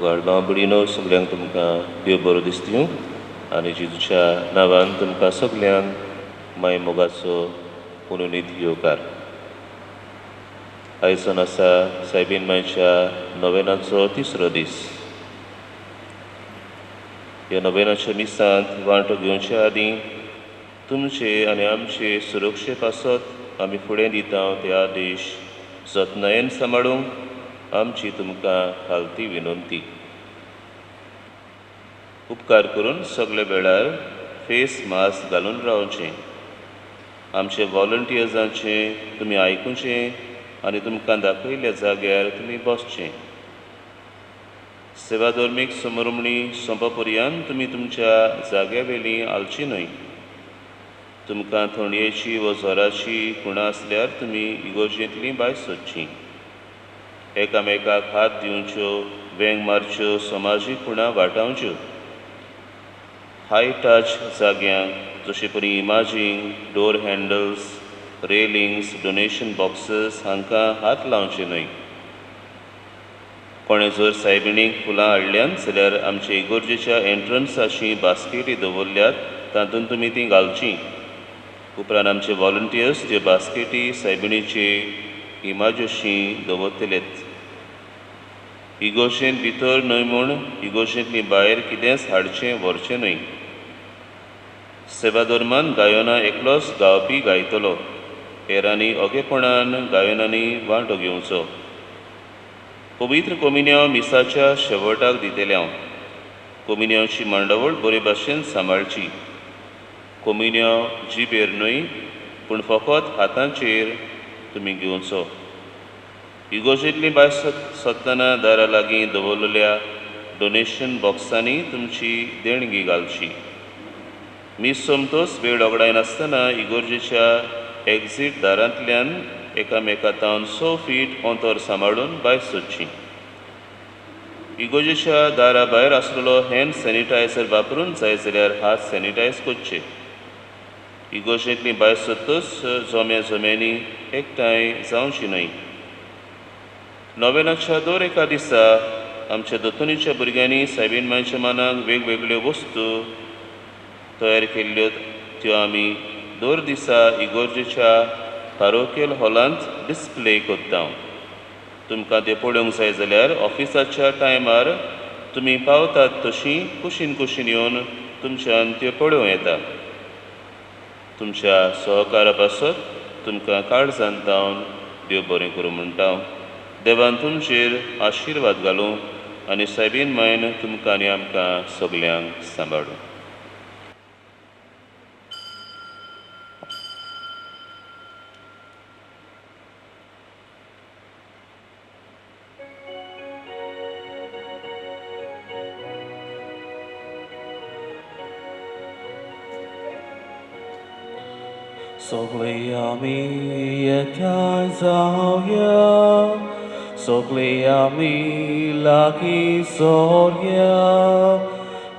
व्हडलो बडिनो सगल्यांक तुमकां देव बरो दीस दिवं आनी जेजूच्या नांवान तुमकां सगल्यांक माय मोगाचो पुनूनीत येवकार. आयसन आसा सायबीन मायच्या नोवेनाचो तिसरो दीस. ह्या नोवेनाच्या मिसांत वांटो घेवच्या आदीं तुमचे आनी आमचे सुरक्षे पासत आमी फुडें दिता ते आदेश जतनायेन सांबाळूंक आमची तुमकां खालती विनंती. उपकार करून सगळे वेळार फेस मास्क घालून रावचें. आमचे वॉलंटियर्सांचें तुमी आयकुचें आनी तुमकां दाखयल्ल्या जाग्यार तुमी बसचें. सेवा धर्मीक समरमणी सोंपा पर्यंत तुमी तुमच्या जाग्यावेलीं हालची न्हय. तुमकां थंडयेची व जोराची कुणां आसल्यार तुमी इगोर्जेंतलीं भायर सरचीं. एकामेकाक हात दिवच्यो, वेंग मारच्यो, समाजीक कुणां वाटावच्यो. हाय टच जाग्यांक जशे परी इमाजींग, door handles, railings, donation boxes हांकां हात लावचे न्हय. कोणें जर सायबिणीक फुलां हाडल्यांत जाल्यार आमचे इगोर्जेच्या एंट्रन्साची बास्केटी दवरल्यात तातूंत तुमी तीं घालचीं. उपरांत आमचे वॉलंटियर्स ज्यो बास्केटी सायबिणीचे इमाज्योशी दवरतलेत. इगोर्जेंत भितर न्हय म्हूण इगोर्जेंतली भायर कितेंच हाडचें व्हरचें न्हय. सेवा धर्मान गायोनां एकलोच गावपी गायतलो. हेरांनी ओगेपणान गायनांनी वांटो घेवचो. पवित्र कोमिन्यो मिसाच्या शेवटाक दितले. कोमिन्योची मांडावळ बरे भाशेन सांबाळची. कोमिन्यो जिबेर न्हय पूण फकत हातांचेर तुमी घेवचो. इगोर्जेंतली भायर सरतना दारा लागीं दवरलेल्या डोनेशन बॉक्सांनी तुमची देणगी घालची. मीस सोमतोच वेळ वगडायनासतना इगोर्जेच्या एक्झीट दारांतल्यान एकामेकांतावन 6 फीट अंतर सांबाळून भायर सरचीं. इगोर्जेच्या दारा भायर आसलेलो हँड सॅनिटायझर वापरून जाय जाल्यार हात सॅनिटायज करचे. इगोर्जेंतलीं भायर सरतच जोम्यांनी एकठांय जावची न्हय. नोवेनाच्या दर एका दिसा आमच्या दोतोनीच्या भुरग्यांनी सायबीन मांयच्या मानाक वेगवेगळ्यो वस्तू तयार केल्ल्यो त्यो आमी दर दिसा इगोर्जेच्या पारोकियल हॉलांत डिस्प्ले करता. तुमकां ते पळोवंक जाय जाल्यार ऑफिसाच्या टायमार तुमी पावतात तशीं कुशीन कुशीन येवन तुमच्यान त्यो पळोवं येता. तुमच्या सहकारा पासत तुमकां काळजांत तावन देव बरें करूं म्हणटा. देवान तुमचेर आशिर्वाद घालूं आनी सायबीन मायन तुमकां आनी आमकां सगल्यांक सांबाळूं. सगळीं आमी एकठांय जावया, सगळीं आमी लागीं सरया,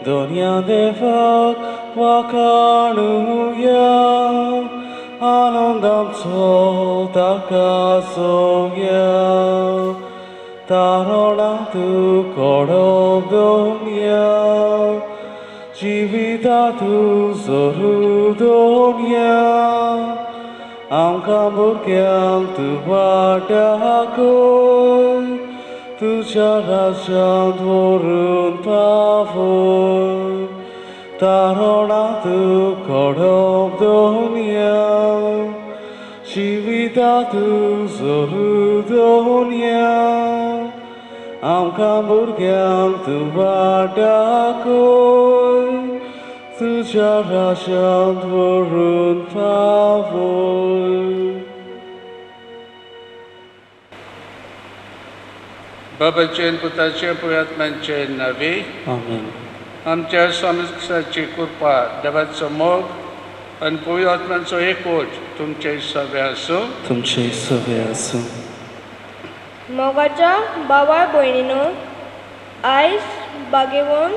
दुनिया देवाक वाखाणुया, आनंद आमचो ताका सोंवया. तारणांत कडब दोनया, जिवितांत जरूर दोनया. आमकां भुरग्यांक तूं वाटाकय, तुज्या राज्यांत व्हरून पावय. तारणांत कडब दोनया, जिवितांत जरूर दोनया. आमकां भुरग्यांक तूं वाटाकय, तुज्या राज्यांत व्हरून पावय. बाबाचें पुताचें पुरात्म्यांचें नांवे आमेन. आमच्या स्वामीची कृपा, देवाचो मोग आनी पवित्र आत्म्याचो एकवट तुमचे सगळे आसूं. तुमचे सगळे आसूं. मोगाच्या भावा भयणीनो, आयज बागेवून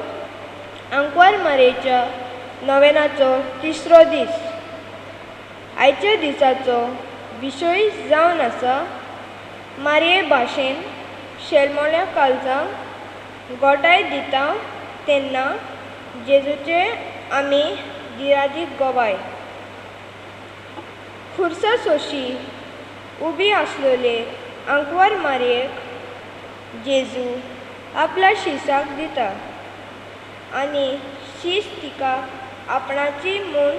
आंकवार मारयेच्या नोवेनाचो तिसरो दीस. आयच्या दिसाचो विशय जावन आसा मारये भाशेन शेलमोल्या काळजांक गोटाय दिता तेन्ना जेजूचे आमी दिरादीक गोवाय. खुर्सा सोशी उबी आसलोले आंकवार मारयेक जेजू आपल्या शिसाक दिता आनी शीस तिका आपणाची म्हूण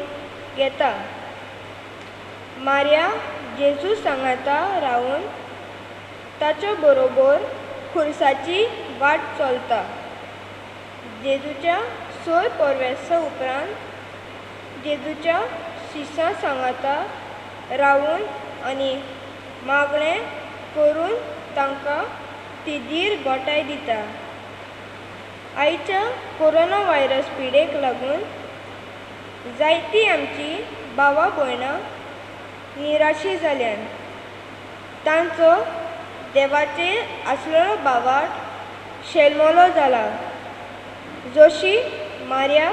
घेता. मार्या जेजू सांगाता रावन ताच्या बरोबर खुर्साची वाट चलता. जेजूच्या 6 परवेसां उपरांत जेजूच्या शिसां सांगाता रावून आनी मागणें करून तांकां ती धीर गोटाय दिता. आयच्या कोरोना व्हायरस पिडेक लागून जायतीं आमची भावां भयणां निराशी जाल्यान. तांचो देवाचेर आसलेलो बावाट शेलमलो जाला. जशी मार्या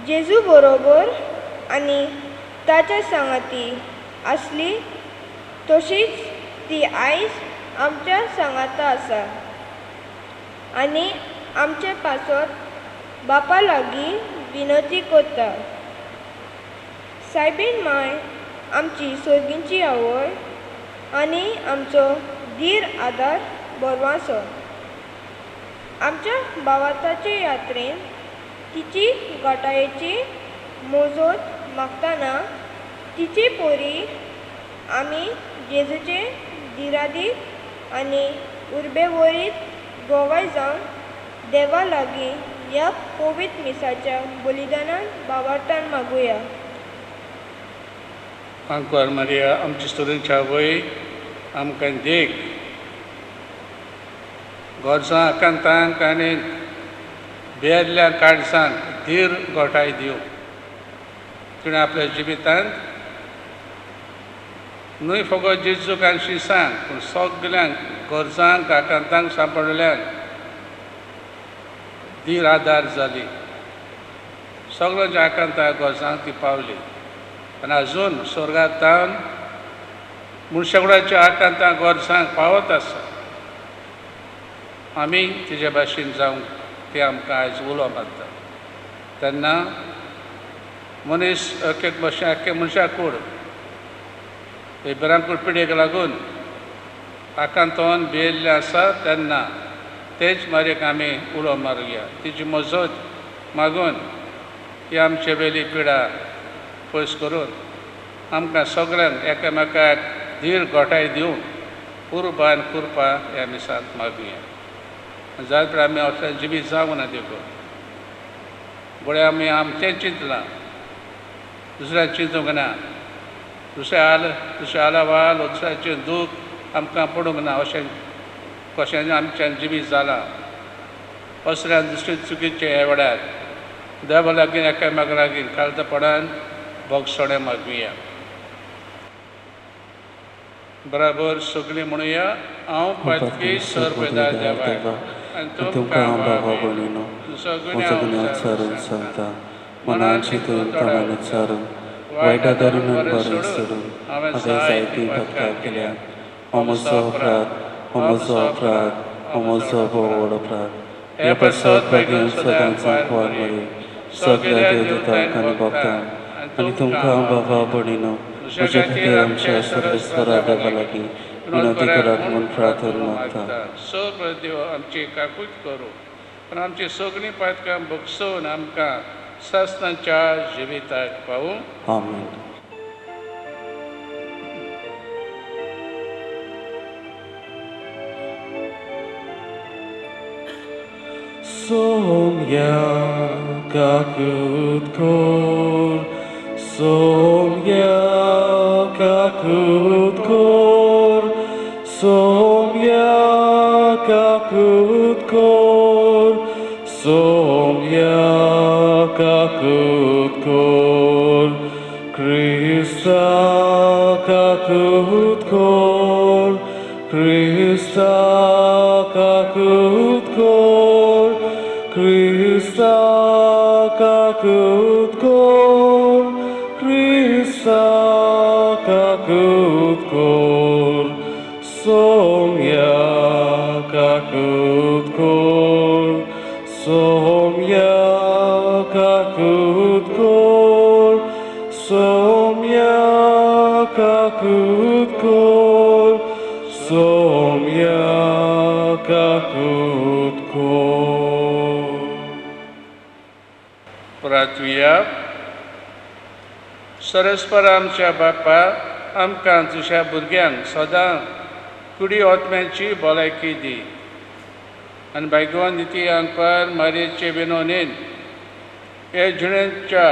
जेजू बरोबर आनी ताच्या सांगाती आसली तशीच ती आयज आमच्या सांगाता आसा आनी आमचे पासत बापा लागीं विनंती करता. सायबीण माय आमची सोर्गींची आवय आनी आमचो धीर आदार बरवासो. आमच्या भावाताचे यात्रेन तिची गोटायेची मोजत मागतना तिचे पोरी आमी जेजूचे दिरादीक आनी उर्बेवरीत गोवाय जावन देवा लागीं ह्या पवित्र मिसाच्या बलिदानान भावार्थान मागुया. आंकवार मारिया आमची स्तुतीच्या आवय आमकां देख गोरसां आकांतांक आनी बेरल्या काळजांक धीर गोटाय दिवं. तिणें आपल्या जिवितांत न्हय फकत जेजूक आनी शिसांक पूण सगल्यांक गोरजांक आकांतांक सांपडल्यान धीर आदार जाली. सगळ्यांच्या आकांतांक गोरजांक ती पावली आनी आजून स्वर्गांत जावन मनशाकुळाच्या आकांतांक गोरजांक पावत आसा. आमी तिजे भाशेन जावंक ती आमकां आयज उलो मारता. तेन्ना मनीस एक भाशेन आख्खे मनशाकूड हे भिरांकूळ पिडेक लागून आकांतान भियेल्ले आसा तेन्ना तेच मारयेक आमी उलो मारुया. तिची मजत मागून ही आमचे वेली पिडा पयस करून आमकां सगळ्यांक एकामेकाक धीर गोटाय दिवं कुर्बा आनी कृपा ह्या मिसांत मागुया. जायत वेळ आमी असलें जिवीत जावंक ना देखून गोळे आमी आमचें चिंतलां दुसऱ्याक चिंतूंक ना. दुसऱ्या आलावाल दुसऱ्याचें दूख आमकां पडूंक ना अशें कशें आमच्यान जिवीत जालां. असल्यान दुसरे चुकीचे ह्या वेळार देवा लागीं एकामेका लागीं काळजापणान भोगसणें मागुया. बराबर सगळीं म्हणुया हांव पातकी सर्वदा देवाय आनी तुमकां बाबा भयणीनो सगळ्यांक सारून सांगता. मनान चिंतून तोंडान सारून वायटा धरून बरें सोडून हांवें जायतीं भटकां केल्यात. हो म्हजो अपराध, हो म्हजो अपराध, हो म्हजो व्हड अपराध. ह्या प्रसाद बेगीन सदांच सांगपाक बरी सगळ्या देवदूतांक आनी भक्तांक आनी तुमकां बाबा भयणीनो म्हजे खातीर आमच्या सर्वेस्वरा देवा लागीं विनंती करात म्हूण प्रार्थना मागता. सगळो देव आमची काकूट करूं आनी आमची सगळीं पातकां भोगसून आमकां सासणाच्या जिविताक पावूं. आमीन. Somja kakut kor, somja kakut kor, somja kakut kor, somja kakut kor, Krista kakut kor, Krista kakut kor, Krista kakut kor, Krista kakut kor, somja kakut kor. kut somya kut प्रार्थुया. सरस्पर आमच्या बापा, आमकां तुज्या भुरग्यांक सदां कुडी ओतम्याची भलायकी दी आनी भाग्यवान निती आंकवार मारयेचे विनोनेन हे जिणेच्या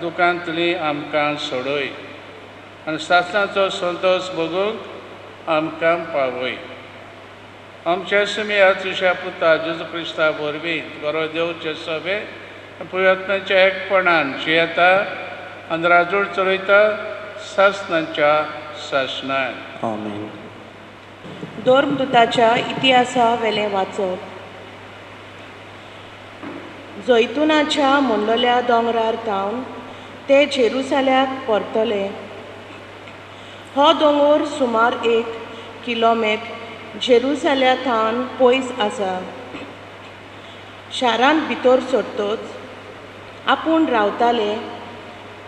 दुखांतली आमकां सोडय आनी सासणाचो संतोष भोगूंक आमकां पावय. आमच्या सुमया तुज्या पुता जेजू क्रिस्ता वरवीं बरो देवचे सभे पुरात्म्याच्या एकपणान जियेता आनी राजूळ चलयता सासणांच्या सासणान. आमेन. धर्मदुताच्या इतिहासा वेले वाचप. जैतुनाच्या मोडलेल्या दोंगरार तावन ते जेरुसाल्याक परतले. हो दोंगर सुमार 1 किलोमीटर जेरुसाल्याथान पयस आसा. शारांत भितर सरतच आपूण रावताले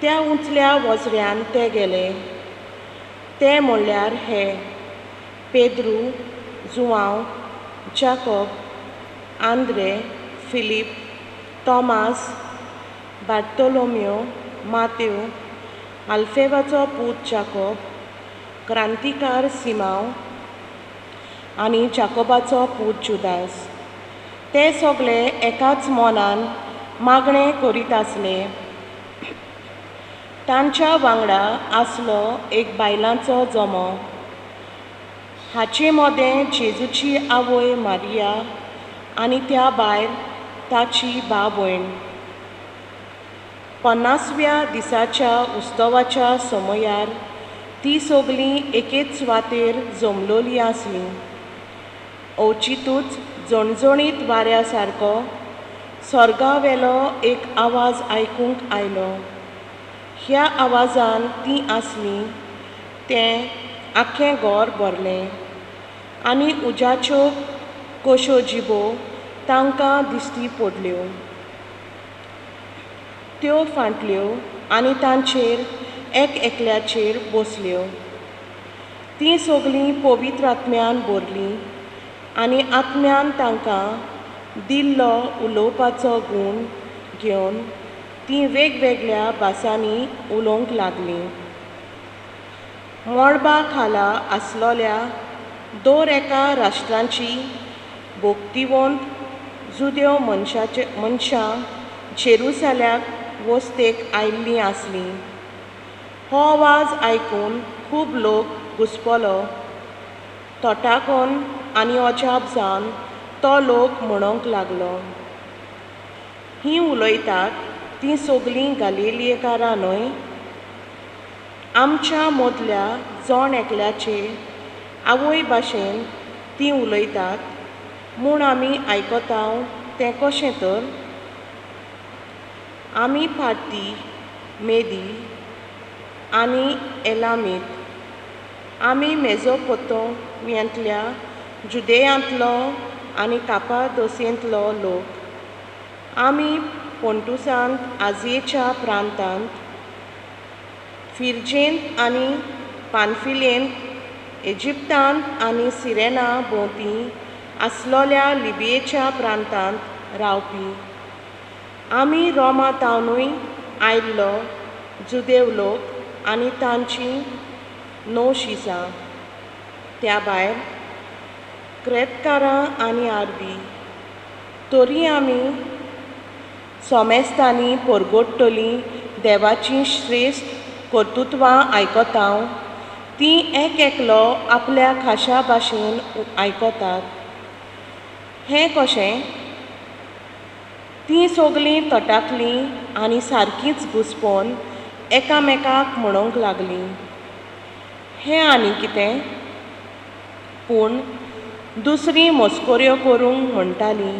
त्या उंचल्या वजऱ्यान ते गेले. ते म्हणल्यार हे पेद्रू, जुआंव, जाकोब, आंद्रे, फिलीप, तोमास, बार्तोलोम्यो, मातेव, आल्फेवाचो पूत जाकोब, क्रांतिकार सिमांव आनी जाकोबाचो पूत जुदास. ते सगळे एकाच मोनान मागणें करीत आसले. तांच्या वांगडा आसलो एक बायलांचो जमो. हाचे मोदें जेजूची आवय मारिया आनी त्या भायर ताची भाव-भयण. 50व्या दिसाच्या उत्सवाच्या समयार ती सगळीं एकेच सुवातेर जमलोलीं आसलीं. अवचितूच जणजणीत वाऱ्या सारको स्वर्गावेलो एक आवाज आयकूंक आयलो. ह्या आवाजान तीं आसलीं तें आख्खें घर भरलें आनी उज्याच्यो कश्यो जिबो तांकां दिश्टी पडल्यो. त्यो फांटल्यो आनी तांचेर एकल्याचेर बसल्यो. तीं सगळीं पवित्र आत्म्यान भरलीं आनी आत्म्यान तांकां दिल्लो उलोवपाचो गूण घेवन तीं वेगवेगळ्या भासांनी उलोवंक लागलीं. मोळबा खाला आसलोल्या दर एका राष्ट्रांची भोक्तिवंत जुदेव मनशां जेरुसाल्याक वस्तेक आयिल्लीं आसलीं. हो आवाज आयकून खूब लोक घुस्पलो. तोटाकून आनी अजाप जावन तो लोक म्हणूंक लागलो, हीं उलयतात तीं सगळीं गालिलियेकारां न्हय? आमच्या मदल्या जण एकल्याचे आवय भाशेन तीं उलयतात म्हूण आमी आयकतांव तें कशें तर? आमी पार्थी, मेदी आनी एलामीत, आमी मेजोपोतामियांतल्या जुदेयांतलो आनी कापादोसियांतलो लोक, आमी पोंटुसांत आजियेच्या प्रांतांत, फिरजेंत आनी पानफिलेंत, इजिप्तांत आनी सिरेना भोंवतीं आसलोल्या लिबियेच्या प्रांतांत रावपी, आमी रोमातावनूय आयिल्लो जुदेव लोक आनी तांचीं 9 शिसां, त्या भायर क्रेतकारां आनी आरबी. तरी आमी सोमेस्तांनी परगडटलीं देवाचीं श्रेश्ठ कर्तुत्वां आयकतांव. तीं एकलो आपल्या खाशा भाशेन आयकतात. हें कशें? तीं सगळीं तटाकलीं आनी सारकींच घुस्पोन एकामेकाक म्हणूंक लागलीं, हें आनी कितें? पूण दुसरीं मस्कोऱ्यो करूंक म्हणटालीं,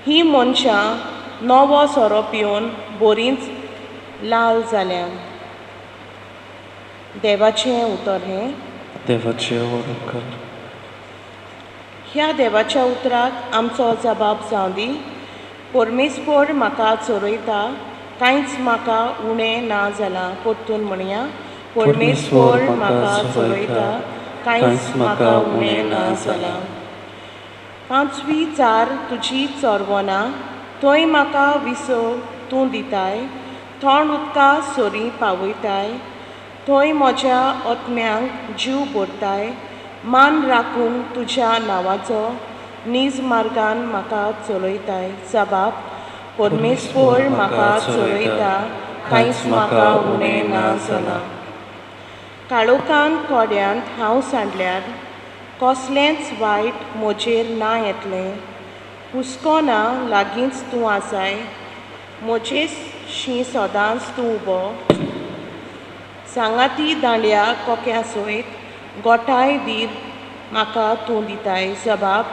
हीं मनशां नवो सोरो पिवन बरींच लाल जाल्या. देवाचें उतर हें. देवाचे वडकर. ह्या देवाच्या उतराक आमचो जबाब जावं दी. परमेस्पर म्हाका चोरयता, कांयच म्हाका उणें ना जालां. परतून म्हणया, परमेश्वर म्हाका चलयता, कांयच म्हाका उणें ना जालां. पांचवी चार तुजी चोरवना, थंय म्हाका विसो तूं दिताय, थोंड उदका सोरी पावयताय, थंय म्हज्या ओतम्यांक जीव भरताय, मान राखूंक तुज्या नांवाचो, नीज मार्गान म्हाका चलयताय. जबाब: परमेश्वर म्हाका चलयता, कांयच म्हाका उणें ना जालां. काळोखान कोड्यांत हांव सांडल्यार कसलेंच वायट म्हजेर ना येतलें. हुस्कोना लागींच तूं आसाय, म्हजेशी सदांच तूं उबो. सांगाती दांड्या कोक्या सयत गोठाय धीर म्हाका तूं दिताय. जबाब: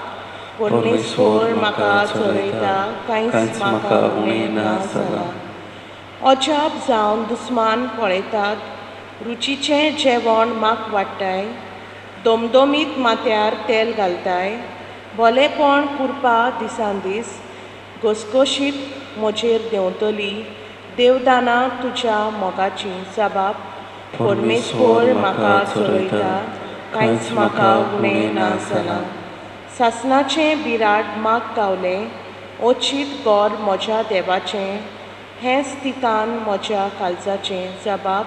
परमेश्वर म्हाका चलयता, कांयच म्हाका उणें ना जालां. अजाप जावन दुस्मान पळयतात, रुचीचें जेवण म्हाका वाडटाय, दोमदोमीत माथ्यार तेल घालताय, भलेपण कुरपा दिसान दीस, घसघशीत म्हजेर देंवतली, देवदानां तुज्या मोगाचीं. जबाब: परमेश्वर म्हाका चलयता, कांयच म्हाका उणें ना जालां. सासणाचें बिराड म्हाका गावलें, ओचीत गोर म्हज्या देवाचें, हेंच तिकान म्हज्या काळजाचें. जबाब: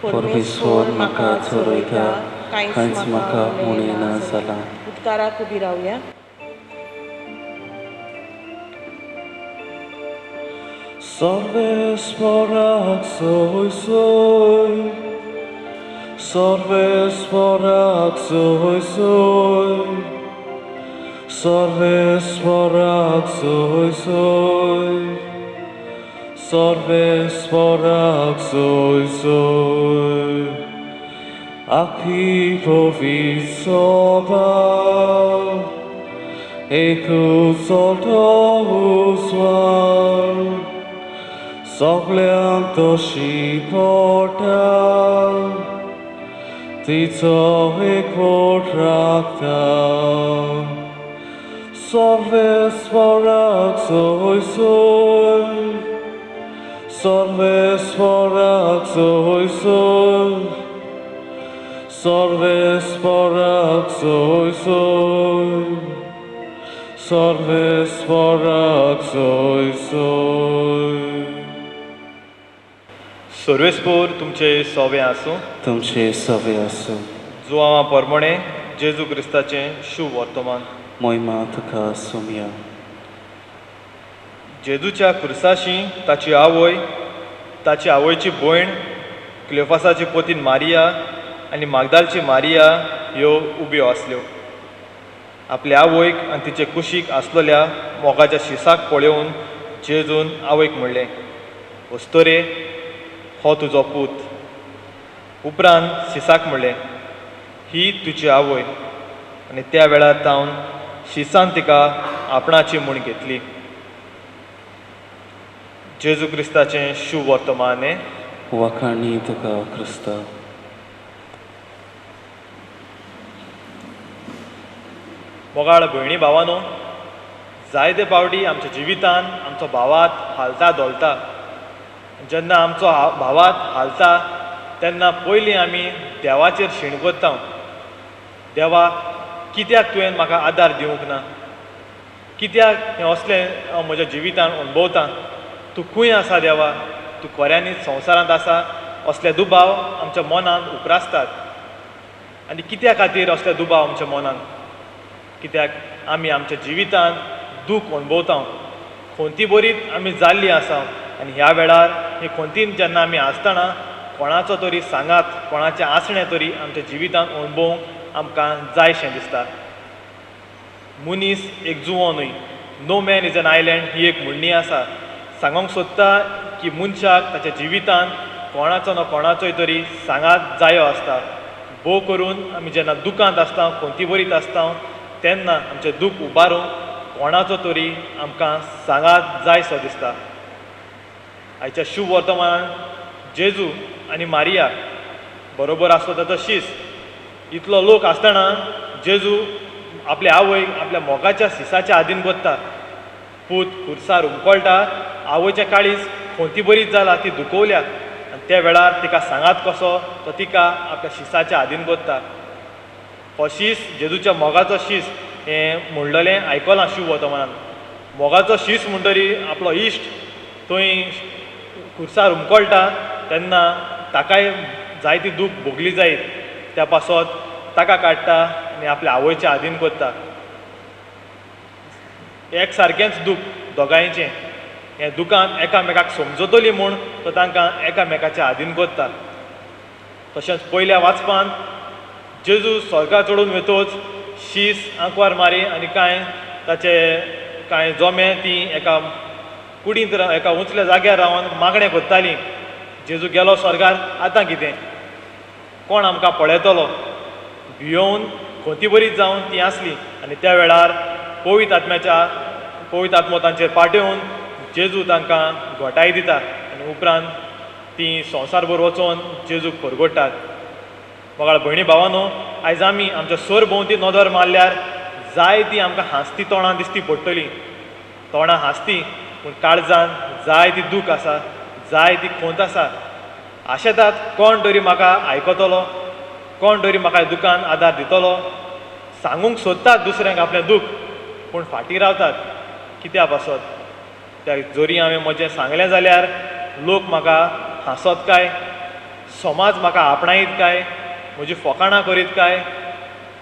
परमेश्वर म्हाका चलयता, कांयच म्हाका उणें ना जालां. उद्गाराक उबी रावया. सर्वेस्पराक सोय सोय, सर्वेस्पराक सोय सोय, सर्वेस्पराक सोय सोय, सर्वेस्पराक सोय सोय. Aki povit soba, ekut solto uswar, sogleang to shipota, tico ek potrakta. सर्वेस्पराक सोय सोय, सर्वेस्पराक सोय सोय, सर्वेस्पराक सोय सोय, सर्वेस्पराक सोय सोय. सर्वेस्पोर तुमचे सोवे आसूं. तुमचे सवे आसूं. जुवांवा पोरमोणे जेजू क्रिस्ताचें शुभ वर्तमान. मोहिमा तुका सोम्या. जेजूच्या क्रुसाशी ताची आवय, ताची आवयची भयण, क्लेफासाची पोतीन मारिया आनी मागदालची मारिया ह्यो उब्यो आसल्यो. आपल्या आवयक आनी तिचे कुशीक आसलेल्या मोगाच्या शिसाक पळोवन जेजून आवयक म्हणलें, वस्तोरे, हो तुजो पूत. उपरांत शिसाक म्हणलें, ही तुजी आवय. आनी त्या वेळार तावन शिसान तिका आपणाची म्हूण घेतली. जेजू क्रिस्ताचें शुभ वर्तमान. वखाणी तुका क्रिस्ता. मोगाळ भयणी भावानो, जायते फावटी आमच्या जिवितान आमचो भावात हालता दोलता. जेन्ना आमचो भावात हालता तेन्ना पयलीं आमी देवाचेर शीण करता. देवा, कित्याक तुवें म्हाका आदार दिवंक ना? कित्याक हें असलें हांव म्हज्या जिवितान अणभवतां? तूं खंय आसा देवा? तूं खऱ्यांनीच संवसारांत आसा? असले दुबाव आमच्या मनांत उप्रासतात. आनी कित्या खातीर असले दुबाव आमच्या मनांत? कित्याक आमी आमच्या जिवितान दूख अणभवता. खोंती बरीत आमी जाल्लीं आसा आनी ह्या वेळार ही खोंतीन जेन्ना आमी आसतना कोणाचो तरी सांगात, कोणाचें आसणें तरी आमच्या जिवितान अणभवूंक आमकां जायशें दिसता. मनीस एक जुवो न्हय. No man is an island ही एक म्हणणी आसा. सांगूंक सोदता की मनशाक ताच्या जिवितान कोणाचो ना कोणाचोय तरी सांगात जायो आसता. भोव करून आमी जेन्ना दुखांत आसता, खोंती बरीत आसता, तेन्ना आमचें दूख उबारूंक कोणाचो तरी आमकां सांगात जायसो दिसता. आयच्या शुभ वर्तमानांत जेजू आनी मारिया बरोबर आसलो ताचो शीस. इतलो लोक आसतना जेजू आपल्या आवयक आपल्या मोगाच्या सिसाच्या आदीन बसता. पूत खुर्सार हुमकळटा. आवयच्या काळीज खोंती बरीच जाला, ती दुखवल्या. आनी त्या वेळार तिका सांगात कसो तो तिका आपल्या शिसाच्या आदीन कोत्ता. हो शीस जेजूच्या मोगाचो शीस हें म्हणलेलें आयकलां शिव वर्तमानान. मोगाचो शीस म्हणटरी आपलो इश्ट थंय खुर्सार उमकळटा तेन्ना ताकाय जायती दूख भोगली जायत त्या पासत ताका काडटा आनी आपल्या आवयच्या आदीन कोत्ता. एक सारकेंच दूख दोगांयचें. हें दुखान एकामेकाक समजतली म्हूण तो तांकां एकामेकाच्या आदीन कोत्ता. तशेंच पयल्या वाचपान जेजू स्वर्गा चडून वतूच शीस आंकवार मारी आनी कांय जोमे ती एका कुडींत एका उंचल्या जाग्यार रावन मागणें कोत्तालीं. जेजू गेलो स्वर्गार, आतां कितें? कोण आमकां पळयतलो? भियोवन खोंती बरीच जावन ती आसली. आनी त्या वेळार पवित्र आत्मो तांचेर पाट्योवन जेजू तांकां घोटाय दिता आनी उपरांत ती संवसारभर वचोन जेजूक परगोडटात. मोगाळ भयणी भावांनो, आयज आमी आमच्या सर भोंवती नदर मारल्यार जायतीं आमकां हांसती तोंडां दिसती पडटलीं. तोंडां हांसती पूण काळजान जायती दूख आसा, जायती खोंत आसा. आशेतात कोण तरी म्हाका आयकतलो, कोण तरी म्हाका दुखान आदार दितलो. सांगूंक सोदतात दुसऱ्यांक आपलें दूख पूण फाटीं रावतात. कित्या पासत? त्या जोरी हांवें म्हजें सांगलें जाल्यार लोक म्हाका हांसत काय, समाज म्हाका आपणायत काय, म्हजी फकाणां करीत काय,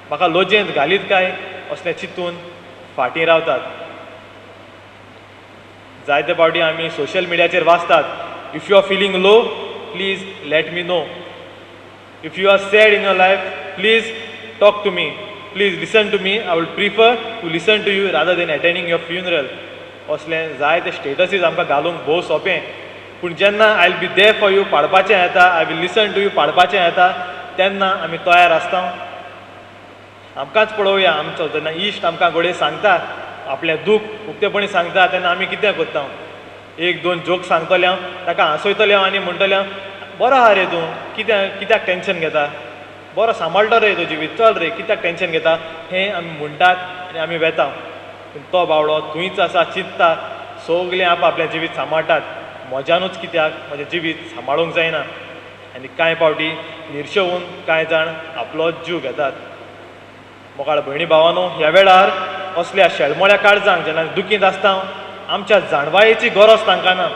म्हाका लोजयेंत घालीत काय, असलें चिंतून फाटीं रावतात. जायते फावटी आमी सोशल मिडियाचेर वाचतात, if you are feeling low please let me know. If you are sad in your life please talk to me, please listen to me. I would prefer to listen to you rather than attending your funeral. असलें जायते स्टेटसीस आमकां घालूंक भोव सोंपें. पूण जेन्ना I will be there for you पाडपाचें येता, I will listen to you पाडपाचें येता, तेन्ना आमी तयार आसता. आमकांच पळोवया, आमचो जेन्ना इश्ट आमकां घोडये सांगता आपलें दूख उक्तेपणी सांगता तेन्ना आमी कितें कोत्ता? एक दोन जोक सांगतले हांव, ताका हांसयतले हांव आनी म्हणटले बरो आहा रे तूं, कित्याक टेन्शन घेता? बरो सांबाळटा रे तुजी जिवीत, चल रे कित्याक टेन्शन घेता? हें आमी म्हणटात आनी आमी वेता. पूण तो बावडो थंयच आसा, चिंतता. सगळें आपलें जिवीत सांबाळटात, म्हज्यानूच कित्याक म्हजें जिवीत सांबाळूंक जायना. आनी कांय फावटी निर्शेवून कांय जाण आपलोच जीव घेतात. मोगाळ भयणी भावांनो, ह्या वेळार असल्या शेळमोळ्या काळजांक जेन्ना दुखीत आसता, आमच्या जाणवायेची गरज तांकां ना.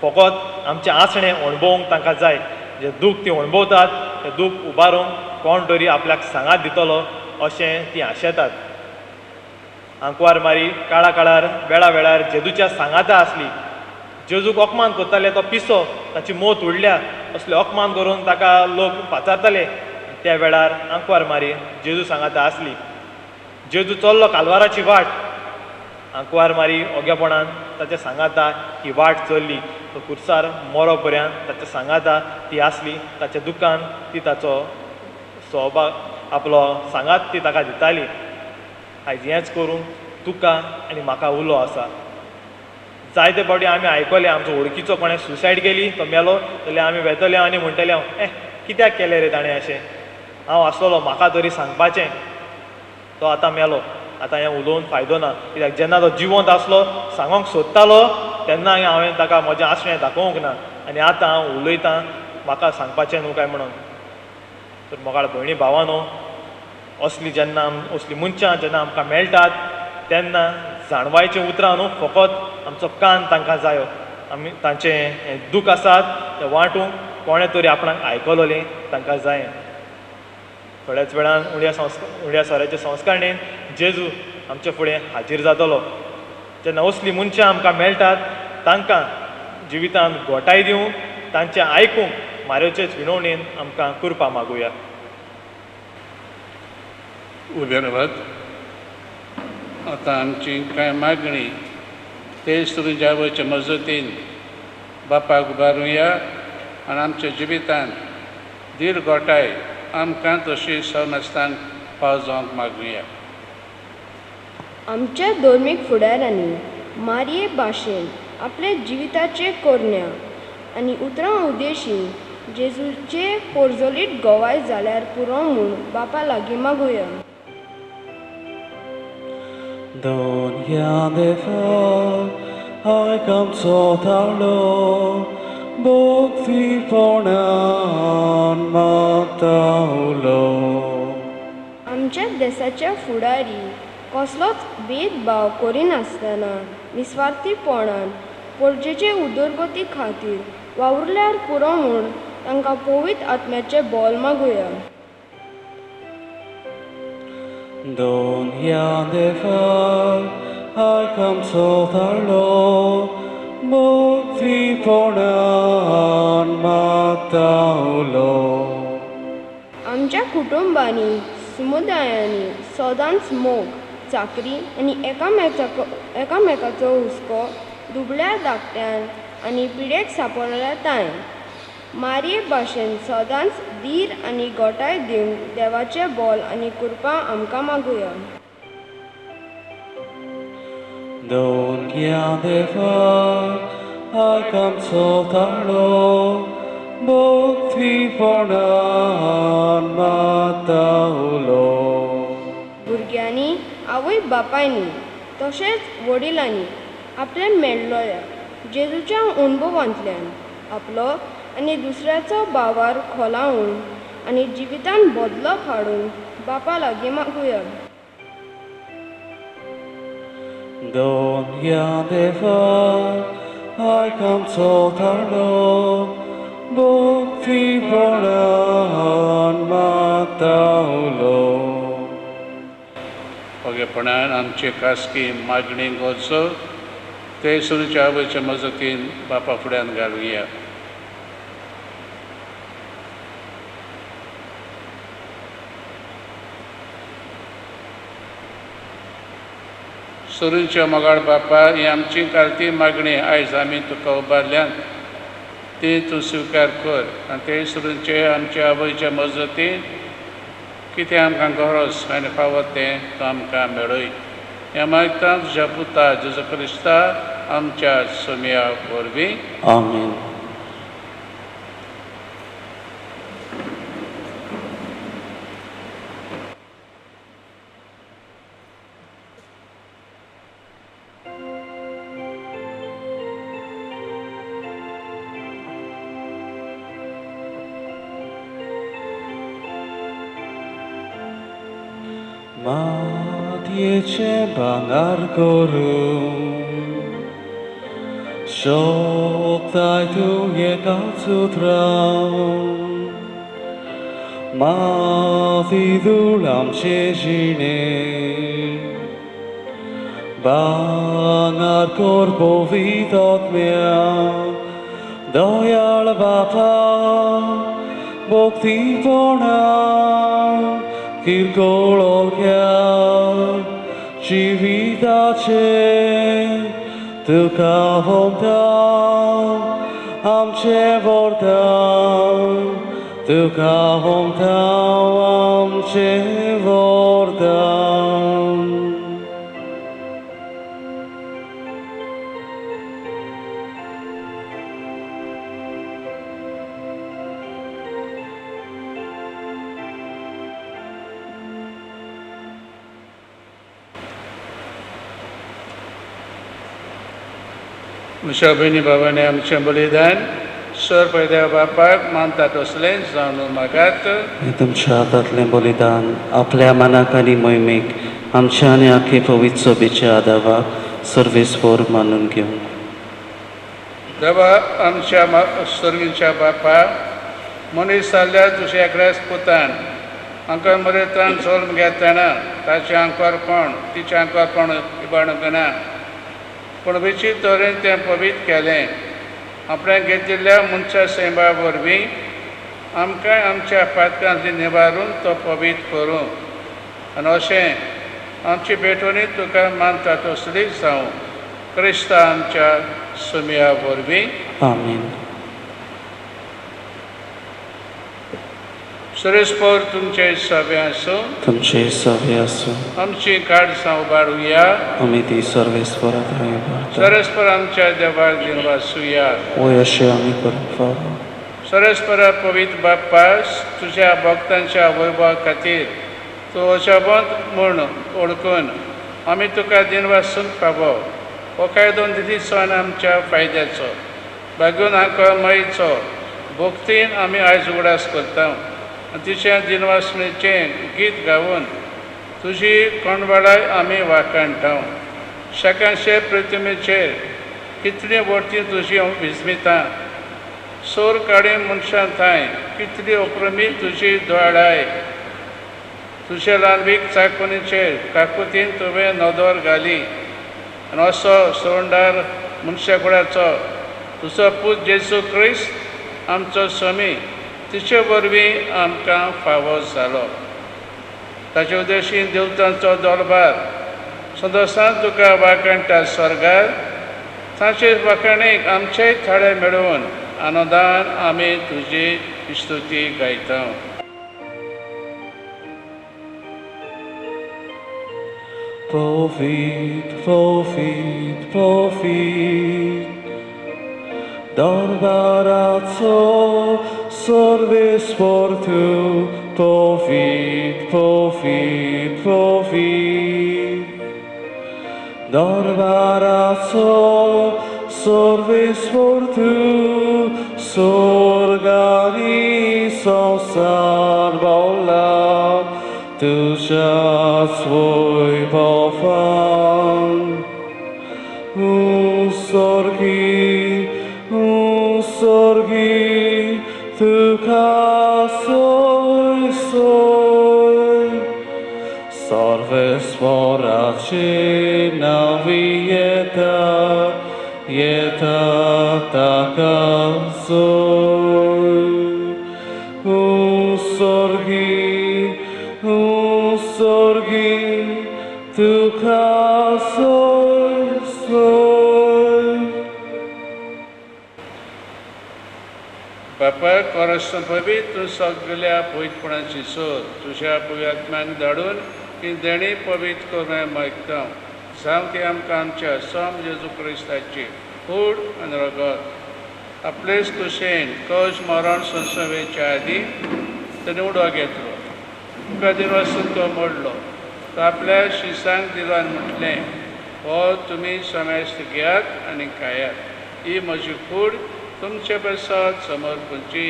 फकत आमचें आसणें अणभवूंक तांकां जाय. जें दूख ती अणभवतात तें दूख उबारूंक कोण तरी आपल्याक सांगात दितलो अशें ती आशेतात. आंकवार मारी काळा काळार वेळा वेळार जेजूच्या सांगाता आसली. जेजूक अपमान करताले तो पिसो, ताची मोत उडल्या, असलें अपमान करून ताका लोक पाचारताले. त्या वेळार आंकवार मारी जेजू सांगाता आसली. जेजू चल्लो कालवाराची वाट, आंकवार मारी ओग्यापणान ताच्या सांगाता ही वाट चल्ली. तो खुर्सार मरो पर्यंत ताच्या सांगाता ती आसली. ताच्या दुखान ती ताचो सहभाग आपलो सांगात ती ताका दिताली. आयज हेंच करून तुका आनी म्हाका उलो आसा. जायते फावटी आमी आयकलें आमचो वळखीचो कोणें सुसायड केली, तो मेलो जाल्यार आमी वेतले आनी म्हणटले कित्याक केलें रे ताणें अशें? हांव आसलोलो, म्हाका तरी सांगपाचें. तो आतां मेलो, आतां हें उलोवन फायदो ना. कित्याक जेन्ना तो जिवंत आसलो, सांगोंक सोदतालो तेन्ना हांवें ताका म्हजें आसणें दाखोवंक ना. आनी आतां हांव उलयतां, म्हाका सांगपाचें न्हू काय म्हणून. तर मोगाळ भयणी भावांनो, असलीं मनशां जेन्ना आमकां मेळटात तेन्ना जाणवायचें उतरां न्हू, फकत आमचो कान तांकां जायो. आमी तांचें हें दूख आसात तें वांटूंक कोणें तरी आपणाक आयकलोलें तांकां जाय. थोड्याच वेळान उड्या सोऱ्याचे संस्कारणेन जेजू आमचे फुडें हाजीर जातलो. जेन्ना असलीं मनशां आमकां मेळटात तांकां जिवितांत घोटाय दिवंक, तांचें आयकूंक म्हाऱ्योचेच विनवणेन आमकां कृपा मागुया. उबे रावात. आतां आमची कांय मागणी तेच तुज्या आवयच्या मजतीन बापाक उबारुया आनी आमच्या जिवितांत दीर घोटाय आमकां तशी सवनासतान पाव जावंक मागुया. आमच्या धर्मीक फुडाऱ्यांनी मारये भाशेन आपल्या जिविताचे कोरण्या आनी उतरां उद्देशीं जेजूचे पोरजोलीत गोवाय जाल्यार पुरो म्हूण बापा लागीं मागुया. Don't hear the fall, I come so down low, भक्तीपणान मागतालो. आमच्या देशाचे फुडारी कसलोच भेदभाव करिनासतना निस्वार्थीपणान परजेचे उदरगती खातीर वावुरल्यार पुरो म्हूण तांकां पवित्र आत्म्याचे बोल मागुया. Donia devar alcanzó darlo, भक्तीपणान मागतालो. आमच्या कुटुंबांनी समुदायांनी सदांच मोग चाकरी आनी एकामेकाचो हुस्को दुबळ्या धाकट्यान आनी पिडेक सांपडल्या तांय मारये भाशेन सदांच धीर आनी गोटाय दिवन देवाचे बोल आनी कृपा आमकां मागुया. Donia devar alcanzó darlo, भक्तीपणान मागतालो. भुरग्यांनी आवय बापायनी तशेंच वडिलांनी आपल्या मेळ्ळल्या जेजूच्या अणभवांतल्यान आपलो आनी दुसऱ्याचो बावार खोलावून आनी जिवितान बदलो हाडून बापा लागीं मागुया. Donia devar alcanzó darlo, भक्तीपणान मागतालो. ओगेपणान आमची खासगी मागणी गोचो ते सुरूच्या आवयच्या मजतीन बापा फुड्यान घालुया. सुरूच्या मोगाळ बापा ही आमची कार्ती मागणी आयज आमी तुका उबारल्यान ती तूं स्विकार कर आनी ते सुरूचे आमच्या आवयच्या मजतीन कितें आमकां गरज आनी फावो तें तूं आमकां मेळय. ह्या मागता तुज्या पुता जेजू क्रिस्ता आमच्या सोम्या वरवीं. आमीन. मातयेचे भांगार करून शोकताय तुगे गाचूत रावन. माती धूळ आमचे जिणे भांगार कर पवित्र आत्म्या. दयाळ बापा भक्तीपणान किरकोळोग्या जिविताचे तुका होमदान आमचे वरदान. तुका होमदान आमचे वरदान. म्हज्या भयणी भावांनी आमचें बलिदान सर पयल्या बापाक मानतात असलें जावन मागात. हे तुमच्या हातांतलें बलिदान आपल्या मनाक आनी मोहिमेक आमच्या आनी आख्खे पवित्र सभेच्या आदाराक सर्वेस्वर मानून घेवंक. देवा आमच्या सर्वीच्या बापा मनीस जाल्ल्या तुज्या एकल्याच पुतान आमकां मरेतान जल्म घेतना ताचें आंकवारपण तिचें आंकवारपण इबाडूंक ना पूण विचित्र तरेन तें पवित्र केलें. आपणें घेतिल्ल्या मनशा सैमा वरवीं आमकां आमच्या पातकांतली निवारून तो पवित्र करूं आनी अशें आमची भेटवणी तुका मानता तसली जावं क्रिस्ता आमच्या सुम्या वरवीं. आमीन. सुरेस्पर तुमचे सभे आसूं. तुमचे सभे आसूं. आमची काडसां उबारुया. आमी ती सर्वेस्वराक उबारता. सुरेस्पर आमच्या देवाक दिनवासुया. वय अशें आमी करूंक फावो. सुरेस्परा पवित्र बाप्पा तुज्या भक्तांच्या वैभवा खातीर तूं अशोबंत म्हूण ओळखून आमी तुका दिनवासूंक फावो. हो कायदो निधी सण आमच्या फायद्याचो बागून हाका माईचो भोक्तीन आमी आयज उगडास करता आनी तिच्या दिनवासणेचें गीत गावून तुजी कोणवाडाय आमी वाखाणटा शेकांचे प्रतिमेचेर कितली वर्ती तुजी हांव विस्मितां सोर काडे मनशां थंय कितली अप्रमी तुजी दोळाय तुजे ल्हानवीक चाकुनीचेर काकुतीन तुवें नदर घाली आनी असो सोंडार मनशा कुळाचो तुजो पूत जेजू क्रिस्त आमचो स्वामी तिचे वरवीं आमकां फावो जालो ताचे उद्देशीन देवतांचो दरबार सदोसान तुका वाखाणटा स्वर्गार ताचे वाखाणेक आमचेय थाळे मेळोवन आनंदान आमी तुजी स्तुती गायता Profit, profit, profit. Darbaraco servis portu. Profit, profit, profit. Darbaraco servis portu. Sorgani sonsar bola. Tuja svoj pofan sorgi tu kasoj soj Sarves poračina vijeta jeta taka soj sorgi tu kasoj soj बापा कोरस्तां पवित्र सगळ्या पवित्रपणाची सोद तुज्या पवित्रात्म्यान धाडून ती देणी पवित्र करून मागता जावं ती आमकां आमच्या सोम जेजू क्रिस्ताची कूड आनी रगत आपलेच कुशेन कश मरण संसवेच्या आदी ताणें उडो घेतलो तुका दिनवासून तो मोडलो तो आपल्या शिसांक दिलो आनी म्हटलें हो तुमी समेस्त घेयात आनी खायात ही म्हजी कूड तुमचे बसत समर्पणची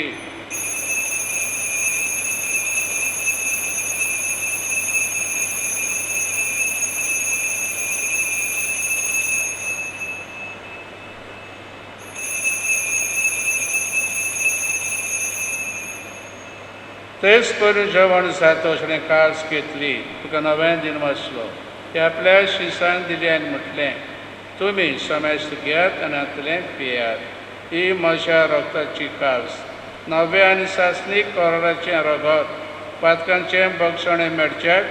तेच करून जेवण जाता अशें कास घेतली तुका नवें दिन वाचलो ते आपल्या शिसांक दिली आनी म्हटलें तुमी समेस्त घेयात आनी हातूंतलें पियात ही म्हज्या रगताची कास नवे आनी सासणीक कोराचें रगत पातकांचें भक्षणें मेळच्याक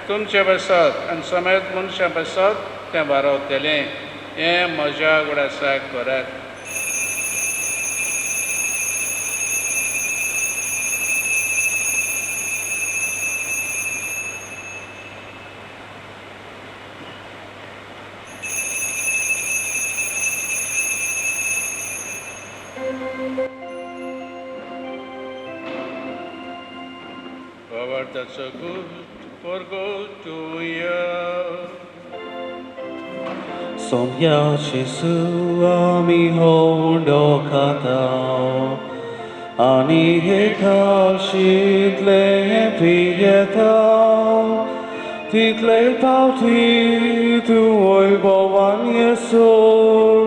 तुमचें बसत आनी समेत मनशां बसत तें वारवतलें हें म्हज्या उगडासाक करात Lord, that's so good for good to you. Som ja Jesu ami hondo katao ani hekal shitle pietao title pauti tu oi bovan Jesur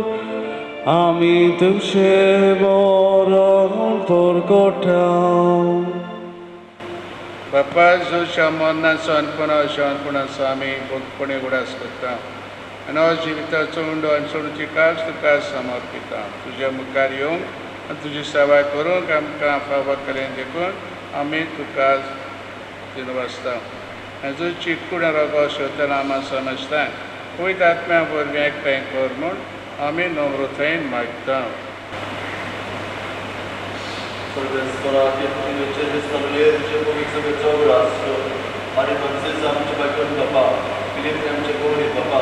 ami tu shevoron torgotao Bapa Zusha Monna Sanpuna Sami Pune Gudas Kutta and all Jivita Chundo and Suruchikas to Kas Samarpita, Tuja Mukarium and Tuji Sava Kurun Kamka Fava Kalendekun, Amit to Kas Dinavasta. And Zuchi Kudarago Shotanama Samastan, with that man for Yak Tank Hormone, Amit Nomrotain Magda. Sforati invece restaurare dicevo che se vedo rasto आणि मनसे आमचे बायकोन बापा Philip आमचे कोणी बापा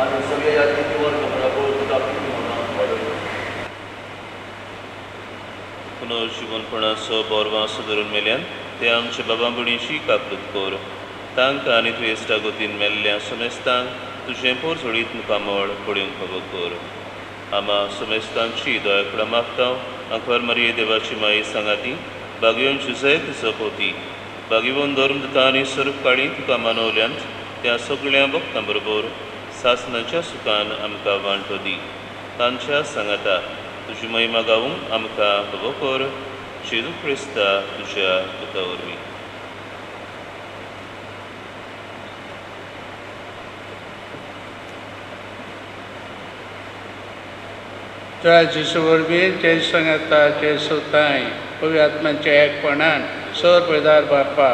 आणि सगळे यादी वर कपडा बोल टाकून म्हणा वाढवलं पुनर्जीवनपणाचो बोरवांसो धरून मेल्यान ते आमचे बाबा भयणीची कापलूत कर तांकां आनी तुवें इश्टागोतीन मेल्ल्या समेस्तांक तुजें पोर सोडीत मुखामळ पडूंक फावो कर आमा सुमेस्तांची दयाकडा मागता अखबार मरिये देवाची माई सांगाती बागयोन जुजय तुजो पोती बागीवून धर्म दिता आनी स्वरूप काळी तुका मानवल्यांत त्या सगळ्या भक्तां बरोबर सासणाच्या सुखान आमकां वांटो दी तांच्या सांगाता तुजी महिमा गावूंक आमकां बबो कर जेजू क्रिस्ता तुज्या पुता वरवीं तुळा जेसू वरवीं ते सांगाता ते सोताय पवित्र आत्म्याच्या एकपणान सर पयदार बापा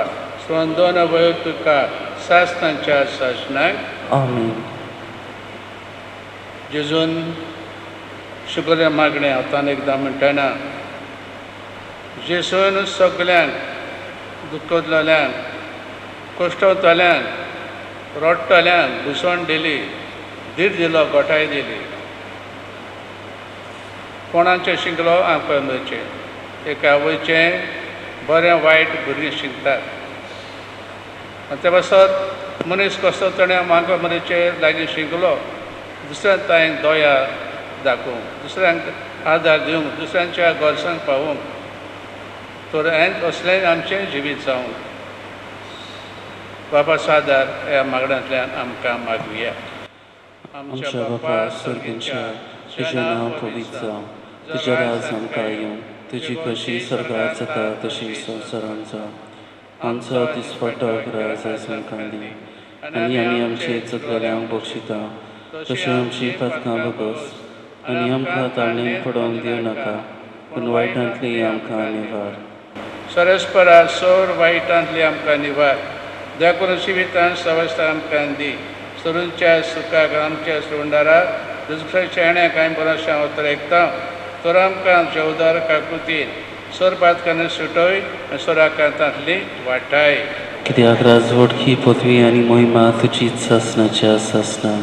सोन दोन अवय तुका सासणांच्या सासणाक आमीन. जेजून शुक्र मागणें हातान एकदां म्हणटना जेजून सगल्यांक दुखतलेल्यांक कश्टवतल्यांक रडटल्यांक भुसवण दिली धीर दिलो गोठाय दिली कोणाचें शिंकलो आंकचे एका आवयचें बरें वायट भुरगें शिंकतात आनी ते पासत मनीस कसो ताणें मागो मनीचे लागीं शिंकलो दुसऱ्या तांक दोया दाखोवंक दुसऱ्यांक आदार दिवंक दुसऱ्यांच्या गोरसांक पावोवंक तर हें असलें आमचें जिवीत जावंक बाबा सादार ह्या मागण्यांतल्यान आमकां मागुया. आमच्या बापा सर्गींच्या तुजें नांव पवित्र जावं तुजें राज आमकां येवं तुजी कशी स्वर्गांत जाता तशी संवसारांत जावं आमचो दिसपट्टो राज आयज आमकां दी आनी आमी आमचे चुकलेल्यांक बक्षिता तशें आमची पातकां बगस आनी आमकां ताळणेन पडोवंक दिवं नाका पूण वायटांतली आमकां निवार. सरस्परा सोर वायटांतली आमकां निवार देखून जिवितांत सवस्था आमकां दी सरूंच्या सुखाक आमच्या सुंडाराक दुसऱ्याच्या येण्या कांय बरोशा उतर एकता तर आमकां जेवदार काकुतीन सोर पातकांनी सुटोय आनी सोराकांतांतली वाटाय. कित्याक राजवटकी पदवी आनी मोहिमा तुजीच सासणाच्या सासणान.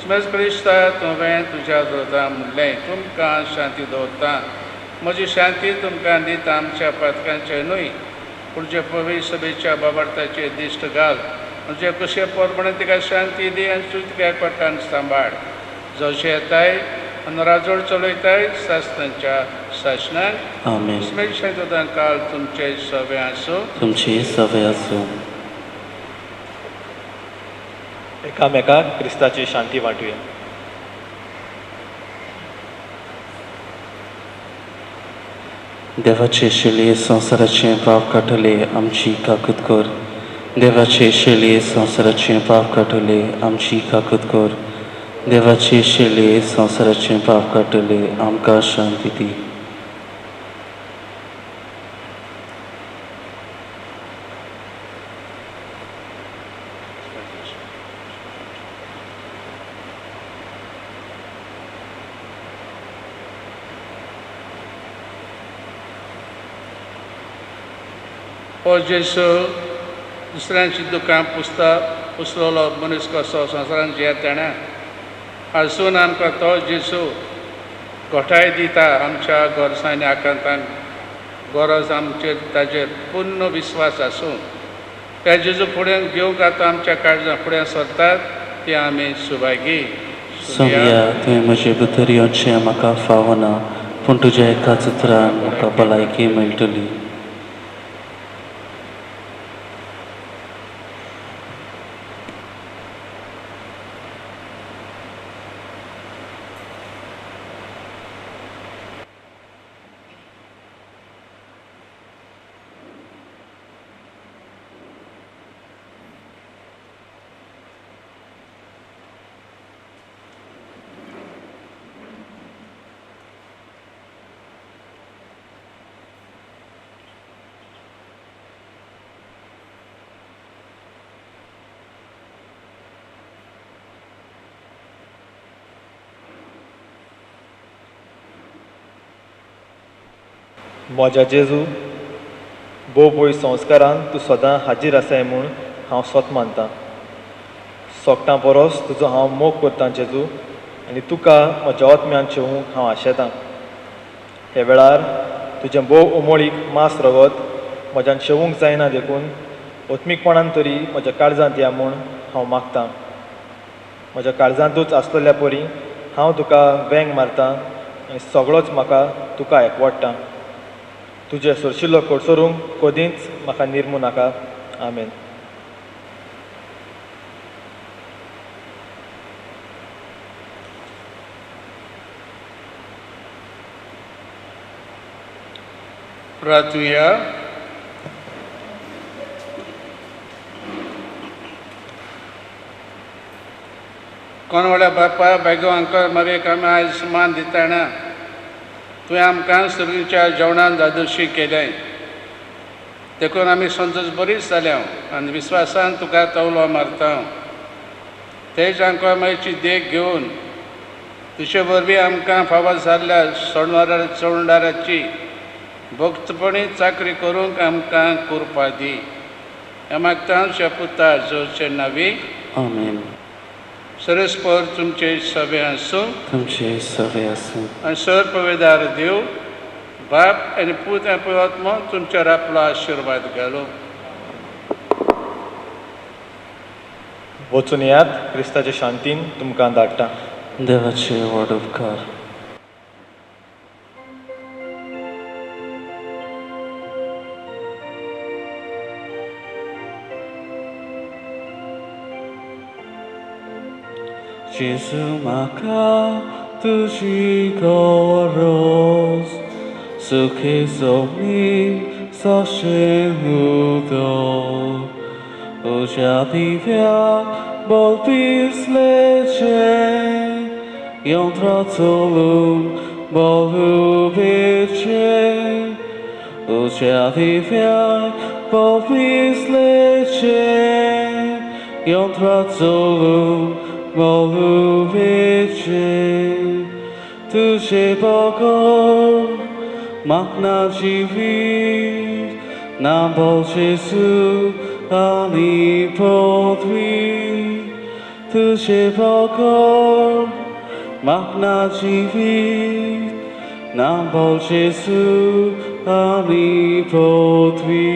स्मेज क्रिस्ता तुवें तुज्या दोतां म्हणलें तुमकां शांती दवरता म्हजी शांती तुमकां दिता आमच्या पातकांचे न्हय पूण जे पवित्र सभेच्या बाबार्थाचे दिश्ट घाल म्हणजे कशें पोरपणे तिका शांती दी आनी तूं तिका एकवटान सांबाळ जशें येताय आनी राजवड चलयताय सासणांच्या शासनाक. आमीन. स्मेज शांती काल तुमचे सवे आसूं तुमची सवय आसूं. एकामेकाक क्रिस्ताची शांती वांटुया. देवाचे शेळये संवसाराचे पाप काटले आमची काकूत कर. देवाचे शेळये संवसाराचे पाप काटले आमची काकूत कर. देवाचे शेळये संवसाराचे पाप काटले आमकां शांती दी. हो जेसू दुसऱ्यांची दुकां पुसलोलो मनीस कसो संवसारान जियेत तेणें आसून आमकां तो जेसू गोठाय दिता आमच्या गोरसांनी आकांतांक गरज आमचेर ताचेर पूर्ण विस्वास आसूं त्या जेजू फुडें घेवंक आतां आमच्या काळजां फुडें सरतात ती आमी सुभागी. सव्या तुवें म्हजे भितर येवचें म्हाका फावना पूण तुज्या एकाच उतरान म्हाका भलायकी मेळटली. म्हज्या जेजू भोव पळय संस्कारान तूं सदां हाजीर आसाय म्हूण हांव स्वत मानतां. सोगटां परस तुजो हांव मोग करतां जेजू आनी तुका म्हज्या ओतम्यान शेवूंक हांव आशेतां. हे वेळार तुजें भोव उमळीक मांस रगत म्हज्यान शेवूंक जायना देखून ओत्मीकपणान तरी म्हज्या काळजांत या म्हूण हांव मागतां. म्हज्या काळजांतूच आसलेल्या परी हांव तुका वेंग मारतां आनी सगळोच म्हाका तुका एकवडटा. तुजे सरशिल्लो कोडसरूंक कदींच म्हाका निर्मू नाका. आमेन. प्रार्थुया. कोणवड्या बापा बेगो आमकां मरेक आमी आयज मान दिताना तुवें आमकां सर्गीच्या जेवणान जादोशी केलें. देखून आमी संतोश बरीच जाल्या आनी विस्वासान तुका तवलो मारता. तेच आमकां मागीरची देख घेवन तुजे वरवीं आमकां फावो जाल्ल्या चोवडाराची भक्तपणी चाकरी करूंक आमकां करपा दी. हें मागता तुज्या पुता जोचे नांवी. आमेन. सरस्पर तुमचे सभे आसूं तुमचे सवे आसूं आनी सर पवेदार देव बाप आनी पूत आनी पवित्र आत्मा तुमचेर आपलो आशिर्वाद घालो. वचून येयात, क्रिस्ताचे शांतीन तुमकां धाडटा. देवाचे व्हड उपकार. Jesu म्हाका तुजी गरज सुखे सोमी सशें उदक तुज्या दिव्याक बोलपिसलेचें jątra चलून बोलुबेचें तुज्या दिव्याक बोलपिसलेचें jątra चलून बोलुबेचें तुजे बगर म्हाका जिवीत नांबो जेसू आनी पदवी तुजे बगर म्हाका जिवीत नांबो जेसू आनी पदवी